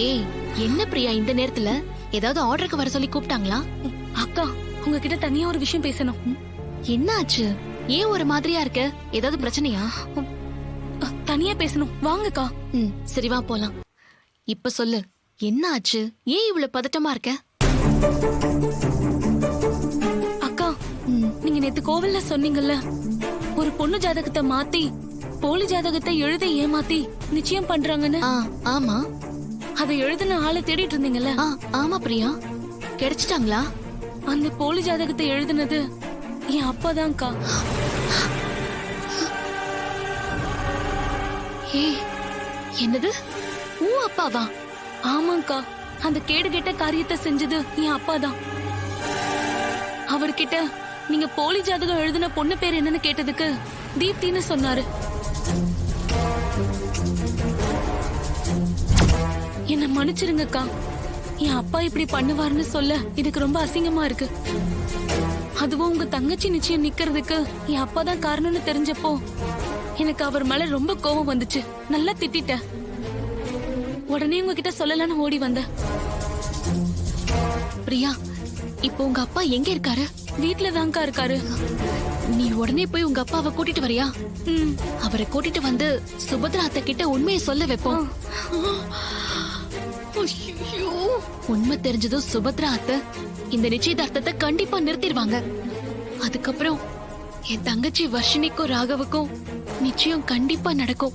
ஏய், என்ன பிரியா இந்த நேரத்துல? ஏதாவது ஆர்டருக்கு வர சொல்லி கூப்பிட்டாங்களா? அக்கா உங்ககிட்ட தனியா ஒரு விஷயம் பேசணும். என்ன ஆச்சு? ஏன் ஒரு மாதிரியா இருக்க? ஏதாவது பிரச்சனையா? தனியா பேசணும், வாங்கக்கா. சரி வா போலாம். இப்ப சொல்லு, என்ன ஆச்சு? ஏன் இவ்வளவு பதட்டமா இருக்க? அக்கா, நீங்க நேத்து கோவில்ல சொன்னீங்கல்ல, ஒரு பொண்ணு ஜாதகத்தை மாத்தி போலி ஜாதகத்தை எழுதி ஏமாத்தி நிச்சயம் பண்றாங்கன்னு. ஆமா. அதை எழுதின ஆளை தேடிட்டு இருந்தீங்கல்ல? ஆமா பிரியா, கிடைச்சிட்டாங்களா? அந்த போலி ஜாதகத்தை எழுதினது என் அப்பாதான்க்கா. என்னது? உன் அப்பாவா? ஆமாங்கா, அந்த கேடு கெட்ட காரியத்தை செஞ்சது என் அப்பாதான். அவர்கிட்ட நீங்க போலி ஜாதகம் எழுதின பொண்ணு பேர் என்னன்னு கேட்டதுக்கு தீப்தின்னு சொன்னாரு. என்ன மன்னிச்சிருங்கக்கா, என் அப்பா இப்படி பண்ணுவாருன்னு சொல்ல எனக்கு ரொம்ப அசிங்கமா இருக்கு. அதுவும் உங்க தங்கச்சி நிச்சயம் நிக்கிறதுக்கு என் அப்பாதான் காரணம்னு தெரிஞ்சப்போ எனக்கு அவர் மேல ரொம்ப கோபம் வந்துச்சு. நல்லா திட்டிட்டேன். உடனே உங்ககிட்ட சொல்லலான்னு ஓடி வந்தேன். பிரியா, இப்போ உங்க அப்பா எங்க இருக்காரு? வீட்டுலதான்க்கா இருக்காரு. நீ உடனே போய் உங்க அப்பாவை கூட்டிட்டு வரியா? அவரை கூட்டிட்டு வந்து சுபத்ரா அத்தை கிட்ட உண்மையை சொல்ல வைப்போம். உண்மை தெரிஞ்சதும் சுபத்ரா அத்தை இந்த நிச்சயதார்த்தத்தை கண்டிப்பா நிறுத்திடுவாங்க. அதுக்கப்புறம் என் தங்கச்சி வர்ஷினிக்கும் ராகவுக்கும் நிச்சயம் கண்டிப்பா நடக்கும்.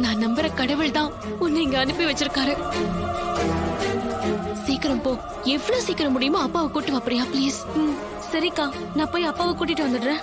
நான் நம்புற கடவுள் தான் உன்னை இங்க அனுப்பி வச்சிருக்காரு. சீக்கிரம் போ, எவ்வளவு சீக்கிரம் முடியுமோ அப்பாவை கூட்டு வா பிரியா, ப்ளீஸ். சரிக்கா, நான் போய் அப்பாவை கூட்டிட்டு வந்துடுறேன்.